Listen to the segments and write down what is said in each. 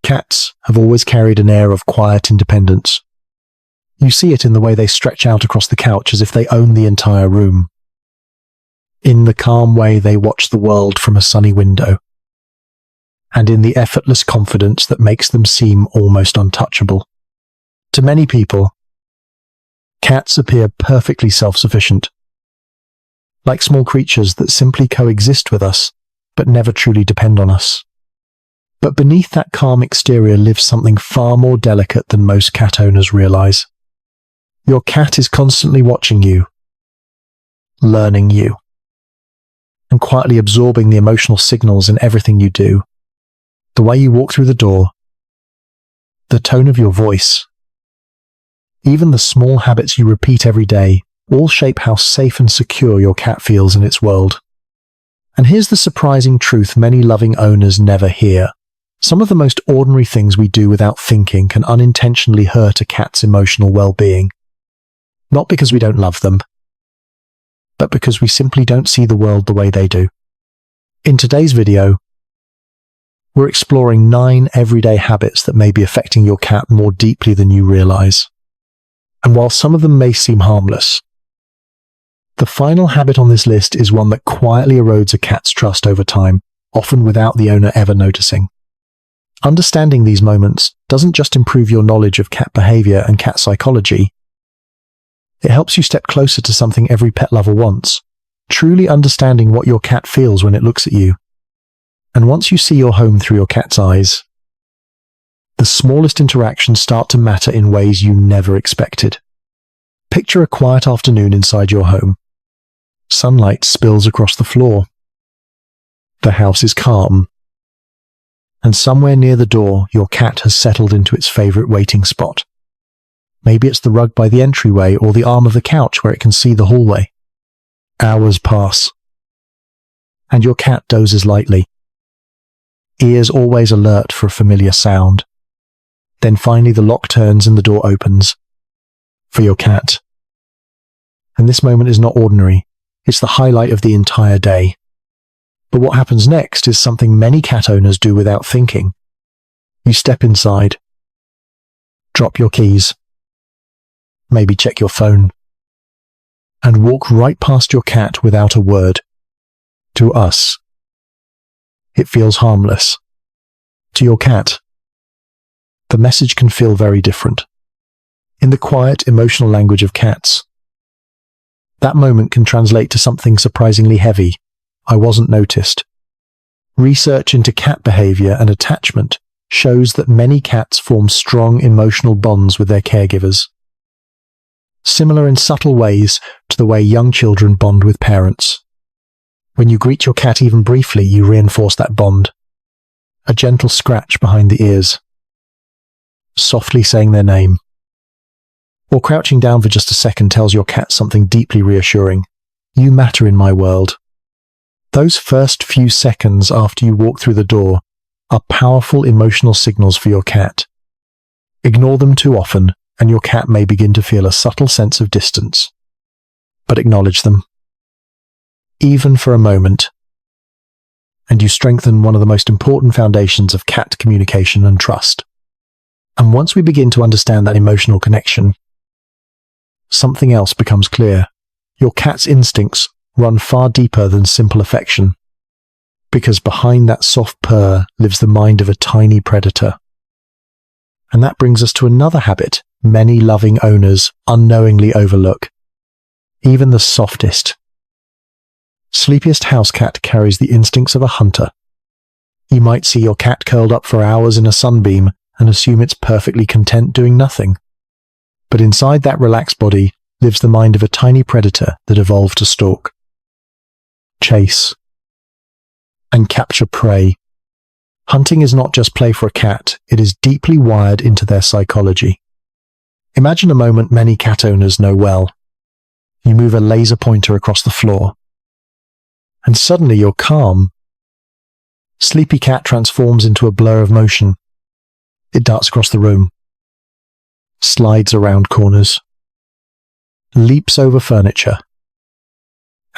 Cats have always carried an air of quiet independence. You see it in the way they stretch out across the couch as if they own the entire room. In the calm way they watch the world from a sunny window. And in the effortless confidence that makes them seem almost untouchable. To many people, cats appear perfectly self-sufficient. Like small creatures that simply coexist with us, but never truly depend on us. But beneath that calm exterior lives something far more delicate than most cat owners realize. Your cat is constantly watching you, learning you, and quietly absorbing the emotional signals in everything you do. The way you walk through the door, the tone of your voice, even the small habits you repeat every day, all shape how safe and secure your cat feels in its world. And here's the surprising truth many loving owners never hear. Some of the most ordinary things we do without thinking can unintentionally hurt a cat's emotional well-being. Not because we don't love them, but because we simply don't see the world the way they do. In today's video, we're exploring 9 everyday habits that may be affecting your cat more deeply than you realize. And while some of them may seem harmless, the final habit on this list is one that quietly erodes a cat's trust over time, often without the owner ever noticing. Understanding these moments doesn't just improve your knowledge of cat behavior and cat psychology. It helps you step closer to something every pet lover wants, truly understanding what your cat feels when it looks at you. And once you see your home through your cat's eyes, the smallest interactions start to matter in ways you never expected. Picture a quiet afternoon inside your home. Sunlight spills across the floor. The house is calm. And somewhere near the door, your cat has settled into its favorite waiting spot. Maybe it's the rug by the entryway or the arm of the couch where it can see the hallway. Hours pass. And your cat dozes lightly. Ears always alert for a familiar sound. Then finally the lock turns and the door opens. For your cat. And this moment is not ordinary. It's the highlight of the entire day. But what happens next is something many cat owners do without thinking. You step inside. Drop your keys. Maybe check your phone. And walk right past your cat without a word. To us, it feels harmless. To your cat, the message can feel very different. In the quiet, emotional language of cats, that moment can translate to something surprisingly heavy. I wasn't noticed. Research into cat behavior and attachment shows that many cats form strong emotional bonds with their caregivers. Similar in subtle ways to the way young children bond with parents. When you greet your cat even briefly, you reinforce that bond. A gentle scratch behind the ears. Softly saying their name. Or crouching down for just a second tells your cat something deeply reassuring. You matter in my world. Those first few seconds after you walk through the door are powerful emotional signals for your cat. Ignore them too often, and your cat may begin to feel a subtle sense of distance. But acknowledge them. Even for a moment. And you strengthen one of the most important foundations of cat communication and trust. And once we begin to understand that emotional connection, something else becomes clear. Your cat's instincts run far deeper than simple affection. Because behind that soft purr lives the mind of a tiny predator. And that brings us to another habit many loving owners unknowingly overlook. Even the softest, sleepiest house cat carries the instincts of a hunter. You might see your cat curled up for hours in a sunbeam and assume it's perfectly content doing nothing. But inside that relaxed body lives the mind of a tiny predator that evolved to stalk, chase, and capture prey. Hunting is not just play for a cat, it is deeply wired into their psychology. Imagine a moment many cat owners know well. You move a laser pointer across the floor. And suddenly you're calm. Sleepy cat transforms into a blur of motion. It darts across the room. Slides around corners. Leaps over furniture.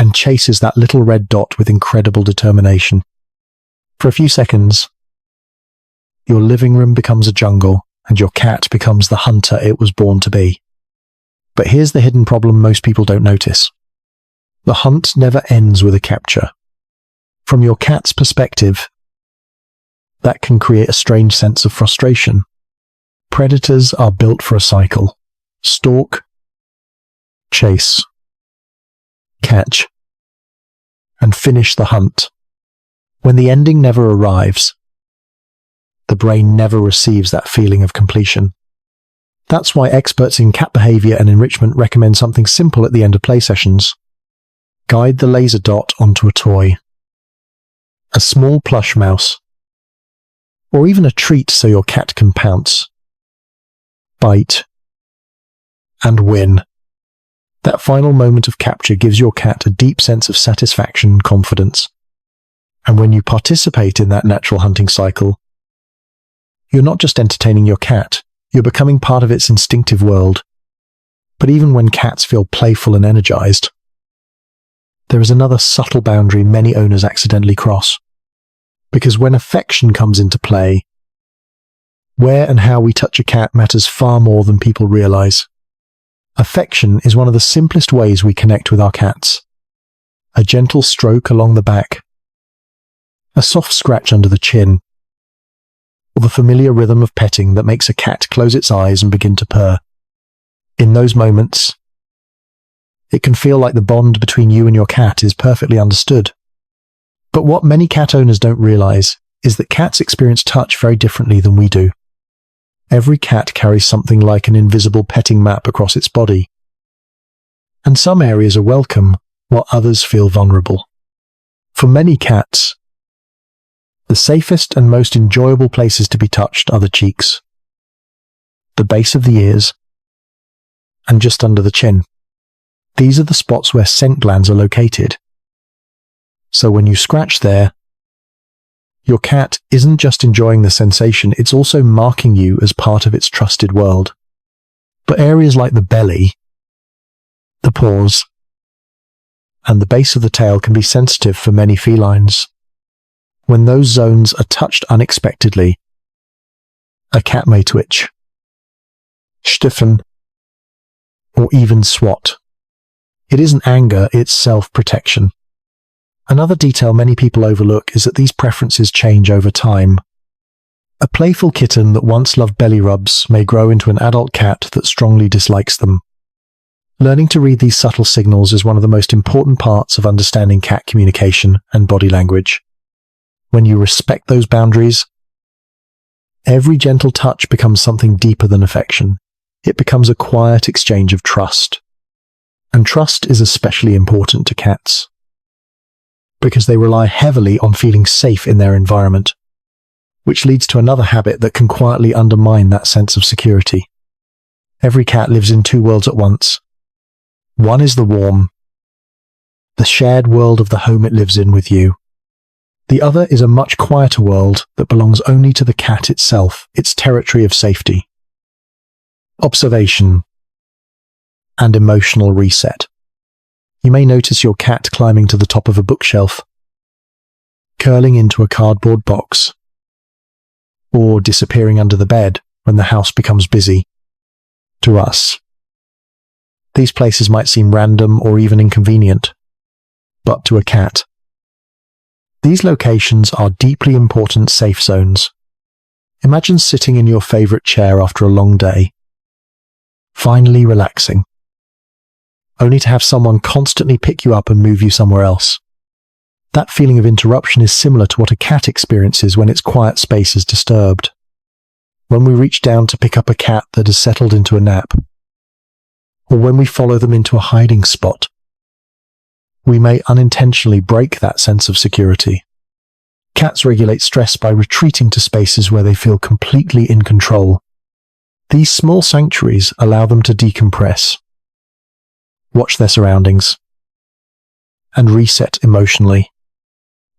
And chases that little red dot with incredible determination. For a few seconds, your living room becomes a jungle, and your cat becomes the hunter it was born to be. But here's the hidden problem most people don't notice. The hunt never ends with a capture. From your cat's perspective, that can create a strange sense of frustration. Predators are built for a cycle: stalk, chase, catch, and finish the hunt. When the ending never arrives, the brain never receives that feeling of completion. That's why experts in cat behavior and enrichment recommend something simple at the end of play sessions. Guide the laser dot onto a toy, a small plush mouse, or even a treat so your cat can pounce, bite, and win. That final moment of capture gives your cat a deep sense of satisfaction and confidence. And when you participate in that natural hunting cycle, you're not just entertaining your cat, you're becoming part of its instinctive world. But even when cats feel playful and energized, there is another subtle boundary many owners accidentally cross. Because when affection comes into play, where and how we touch a cat matters far more than people realize. Affection is one of the simplest ways we connect with our cats. A gentle stroke along the back, a soft scratch under the chin, or the familiar rhythm of petting that makes a cat close its eyes and begin to purr. In those moments, it can feel like the bond between you and your cat is perfectly understood. But what many cat owners don't realize is that cats experience touch very differently than we do. Every cat carries something like an invisible petting map across its body. And some areas are welcome, while others feel vulnerable. For many cats, the safest and most enjoyable places to be touched are the cheeks, the base of the ears, and just under the chin. These are the spots where scent glands are located. So when you scratch there, your cat isn't just enjoying the sensation, it's also marking you as part of its trusted world. But areas like the belly, the paws, and the base of the tail can be sensitive for many felines. When those zones are touched unexpectedly, a cat may twitch, stiffen, or even swat. It isn't anger, it's self-protection. Another detail many people overlook is that these preferences change over time. A playful kitten that once loved belly rubs may grow into an adult cat that strongly dislikes them. Learning to read these subtle signals is one of the most important parts of understanding cat communication and body language. When you respect those boundaries, every gentle touch becomes something deeper than affection. It becomes a quiet exchange of trust. And trust is especially important to cats, because they rely heavily on feeling safe in their environment, which leads to another habit that can quietly undermine that sense of security. Every cat lives in two worlds at once. One is the warm, the shared world of the home it lives in with you. The other is a much quieter world that belongs only to the cat itself, its territory of safety, observation, and emotional reset. You may notice your cat climbing to the top of a bookshelf, curling into a cardboard box, or disappearing under the bed when the house becomes busy. To us, these places might seem random or even inconvenient, but to a cat, these locations are deeply important safe zones. Imagine sitting in your favorite chair after a long day, finally relaxing, only to have someone constantly pick you up and move you somewhere else. That feeling of interruption is similar to what a cat experiences when its quiet space is disturbed. When we reach down to pick up a cat that has settled into a nap, or when we follow them into a hiding spot, we may unintentionally break that sense of security. Cats regulate stress by retreating to spaces where they feel completely in control. These small sanctuaries allow them to decompress, watch their surroundings, and reset emotionally.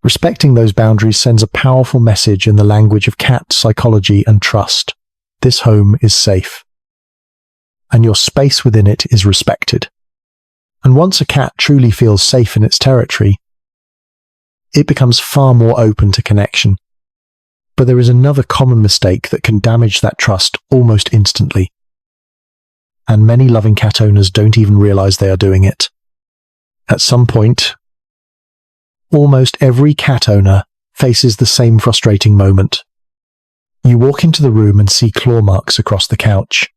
Respecting those boundaries sends a powerful message in the language of cat psychology and trust. This home is safe, and your space within it is respected. And once a cat truly feels safe in its territory, it becomes far more open to connection. But there is another common mistake that can damage that trust almost instantly. And many loving cat owners don't even realize they are doing it. At some point, almost every cat owner faces the same frustrating moment. You walk into the room and see claw marks across the couch,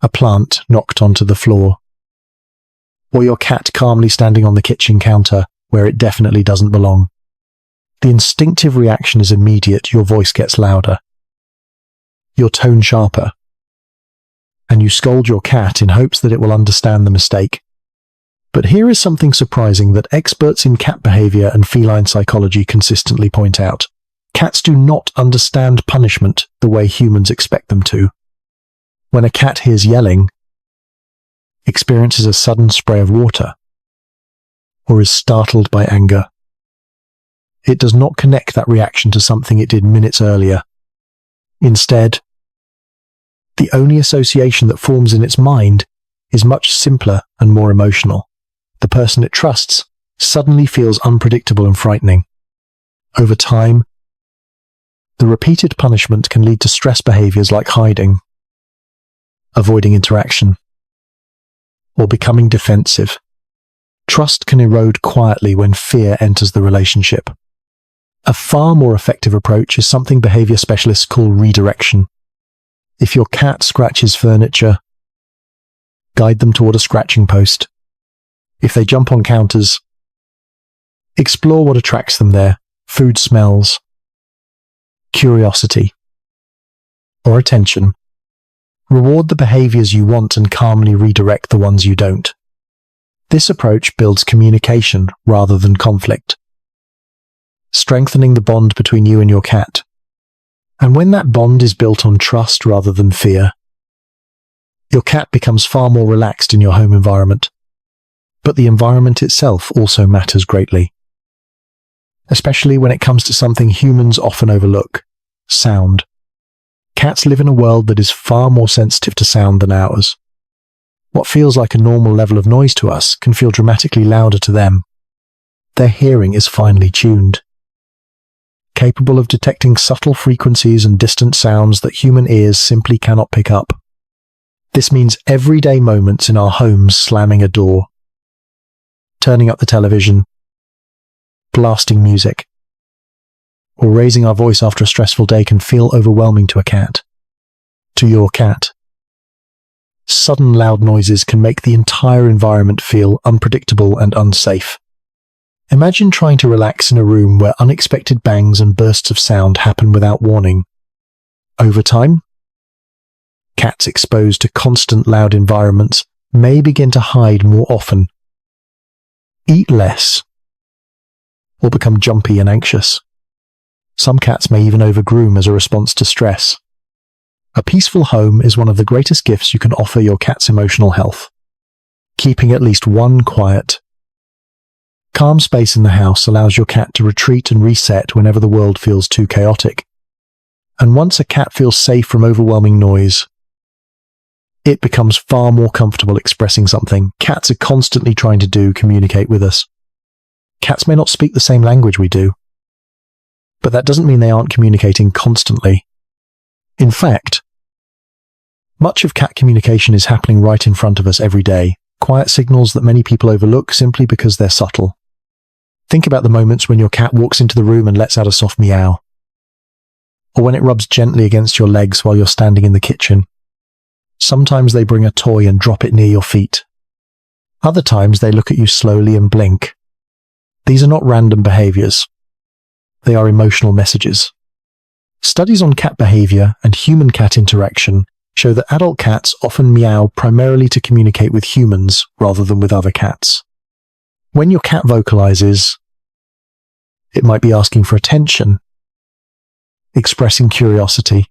a plant knocked onto the floor, or your cat calmly standing on the kitchen counter where it definitely doesn't belong. The instinctive reaction is immediate. Your voice gets louder, your tone sharper, and you scold your cat in hopes that it will understand the mistake. But here is something surprising that experts in cat behavior and feline psychology consistently point out. Cats do not understand punishment the way humans expect them to. When a cat hears yelling, experiences a sudden spray of water, or is startled by anger, it does not connect that reaction to something it did minutes earlier. Instead, the only association that forms in its mind is much simpler and more emotional. The person it trusts suddenly feels unpredictable and frightening. Over time, the repeated punishment can lead to stress behaviors like hiding, avoiding interaction, or becoming defensive. Trust can erode quietly when fear enters the relationship. A far more effective approach is something behavior specialists call redirection. If your cat scratches furniture, guide them toward a scratching post. If they jump on counters, explore what attracts them there: food smells, curiosity, or attention. Reward the behaviors you want and calmly redirect the ones you don't. This approach builds communication rather than conflict, strengthening the bond between you and your cat. And when that bond is built on trust rather than fear, your cat becomes far more relaxed in your home environment. But the environment itself also matters greatly, especially when it comes to something humans often overlook: sound. Cats live in a world that is far more sensitive to sound than ours. What feels like a normal level of noise to us can feel dramatically louder to them. Their hearing is finely tuned, capable of detecting subtle frequencies and distant sounds that human ears simply cannot pick up. This means everyday moments in our homes: slamming a door, turning up the television, blasting music, or raising our voice after a stressful day can feel overwhelming to a cat. To your cat, sudden loud noises can make the entire environment feel unpredictable and unsafe. Imagine trying to relax in a room where unexpected bangs and bursts of sound happen without warning. Over time, cats exposed to constant loud environments may begin to hide more often, eat less, or become jumpy and anxious. Some cats may even overgroom as a response to stress. A peaceful home is one of the greatest gifts you can offer your cat's emotional health. Keeping at least one quiet, calm space in the house allows your cat to retreat and reset whenever the world feels too chaotic. And once a cat feels safe from overwhelming noise, it becomes far more comfortable expressing something cats are constantly trying to do: communicate with us. Cats may not speak the same language we do, but that doesn't mean they aren't communicating constantly. In fact, much of cat communication is happening right in front of us every day, quiet signals that many people overlook simply because they're subtle. Think about the moments when your cat walks into the room and lets out a soft meow, or when it rubs gently against your legs while you're standing in the kitchen. Sometimes they bring a toy and drop it near your feet. Other times they look at you slowly and blink. These are not random behaviors. They are emotional messages. Studies on cat behavior and human-cat interaction show that adult cats often meow primarily to communicate with humans rather than with other cats. When your cat vocalizes, it might be asking for attention, expressing curiosity,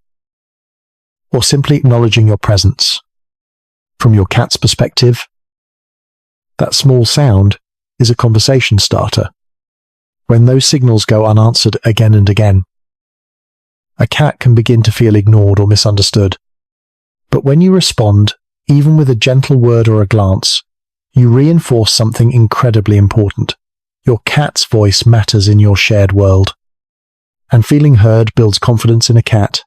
or simply acknowledging your presence. From your cat's perspective, that small sound is a conversation starter. When those signals go unanswered again and again, a cat can begin to feel ignored or misunderstood. But when you respond, even with a gentle word or a glance, you reinforce something incredibly important. Your cat's voice matters in your shared world. And feeling heard builds confidence in a cat,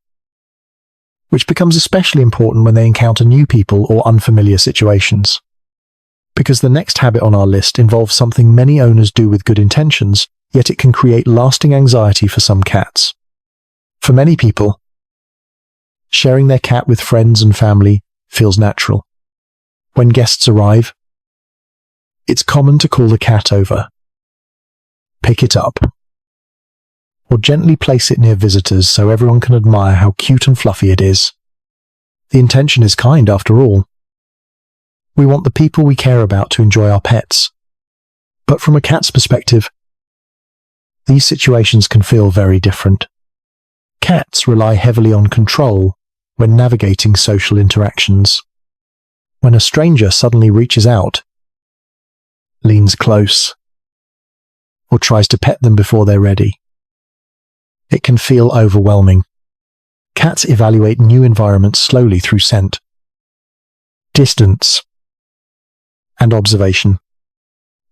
which becomes especially important when they encounter new people or unfamiliar situations. Because the next habit on our list involves something many owners do with good intentions, yet it can create lasting anxiety for some cats. For many people, sharing their cat with friends and family feels natural. When guests arrive, it's common to call the cat over, pick it up, or gently place it near visitors so everyone can admire how cute and fluffy it is. The intention is kind after all. We want the people we care about to enjoy our pets. But from a cat's perspective, these situations can feel very different. Cats rely heavily on control when navigating social interactions. When a stranger suddenly reaches out, leans close, or tries to pet them before they're ready, it can feel overwhelming. Cats evaluate new environments slowly through scent, distance, and observation.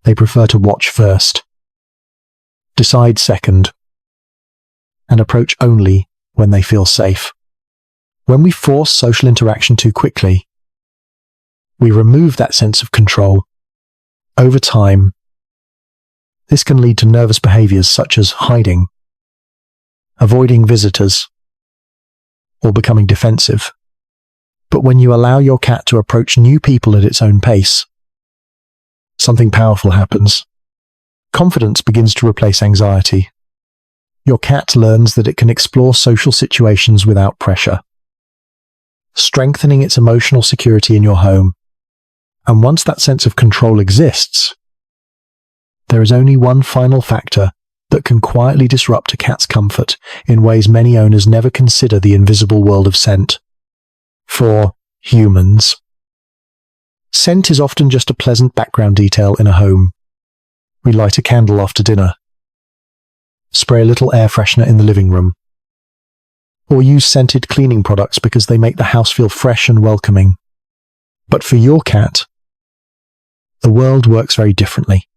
They prefer to watch first, decide second, and approach only when they feel safe. When we force social interaction too quickly, we remove that sense of control. Over time, this can lead to nervous behaviors such as hiding, avoiding visitors, or becoming defensive. But when you allow your cat to approach new people at its own pace, something powerful happens. Confidence begins to replace anxiety. Your cat learns that it can explore social situations without pressure, strengthening its emotional security in your home. And once that sense of control exists, there is only one final factor that can quietly disrupt a cat's comfort in ways many owners never consider: the invisible world of scent. For humans, scent is often just a pleasant background detail in a home. We light a candle after dinner, spray a little air freshener in the living room, or use scented cleaning products because they make the house feel fresh and welcoming. But for your cat, the world works very differently.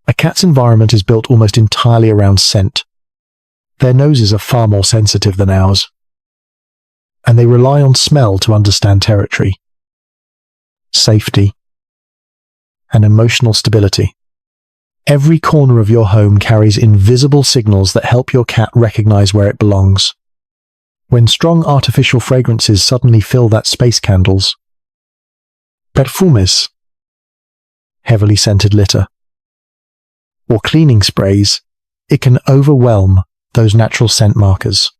A cat's environment is built almost entirely around scent. Their noses are far more sensitive than ours, and they rely on smell to understand territory, safety, and emotional stability. Every corner of your home carries invisible signals that help your cat recognize where it belongs. When strong artificial fragrances suddenly fill that space, candles, perfumes, heavily scented litter, or cleaning sprays, it can overwhelm those natural scent markers.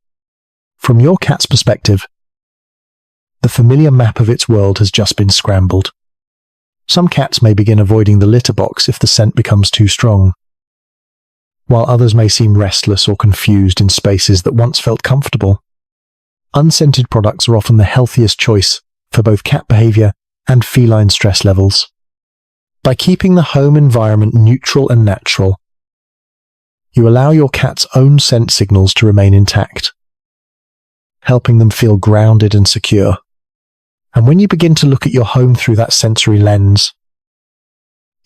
From your cat's perspective, the familiar map of its world has just been scrambled. Some cats may begin avoiding the litter box if the scent becomes too strong, while others may seem restless or confused in spaces that once felt comfortable. Unscented products are often the healthiest choice for both cat behavior and feline stress levels. By keeping the home environment neutral and natural, you allow your cat's own scent signals to remain intact, helping them feel grounded and secure. And when you begin to look at your home through that sensory lens,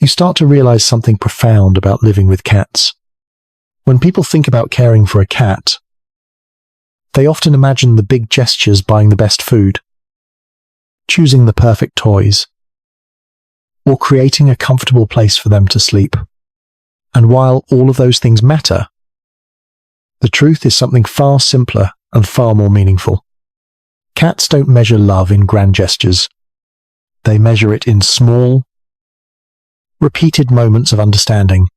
you start to realize something profound about living with cats. When people think about caring for a cat, they often imagine the big gestures: buying the best food, choosing the perfect toys, or creating a comfortable place for them to sleep. And while all of those things matter, the truth is something far simpler and far more meaningful. Cats don't measure love in grand gestures. They measure it in small, repeated moments of understanding.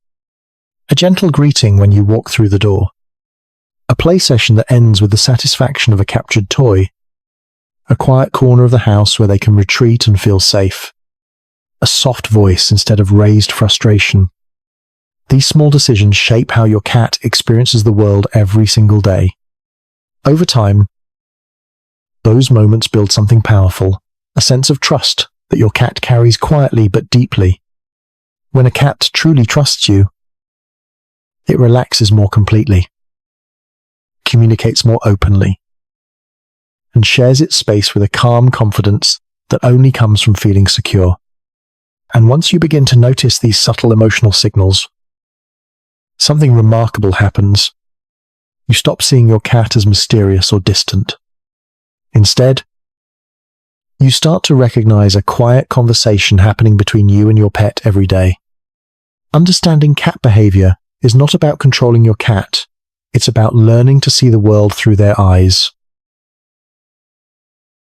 A gentle greeting when you walk through the door, a play session that ends with the satisfaction of a captured toy, a quiet corner of the house where they can retreat and feel safe, a soft voice instead of raised frustration. These small decisions shape how your cat experiences the world every single day. Over time, those moments build something powerful, a sense of trust that your cat carries quietly but deeply. When a cat truly trusts you, it relaxes more completely, communicates more openly, and shares its space with a calm confidence that only comes from feeling secure. And once you begin to notice these subtle emotional signals, something remarkable happens. You stop seeing your cat as mysterious or distant. Instead, you start to recognize a quiet conversation happening between you and your pet every day. Understanding cat behavior is not about controlling your cat. It's about learning to see the world through their eyes.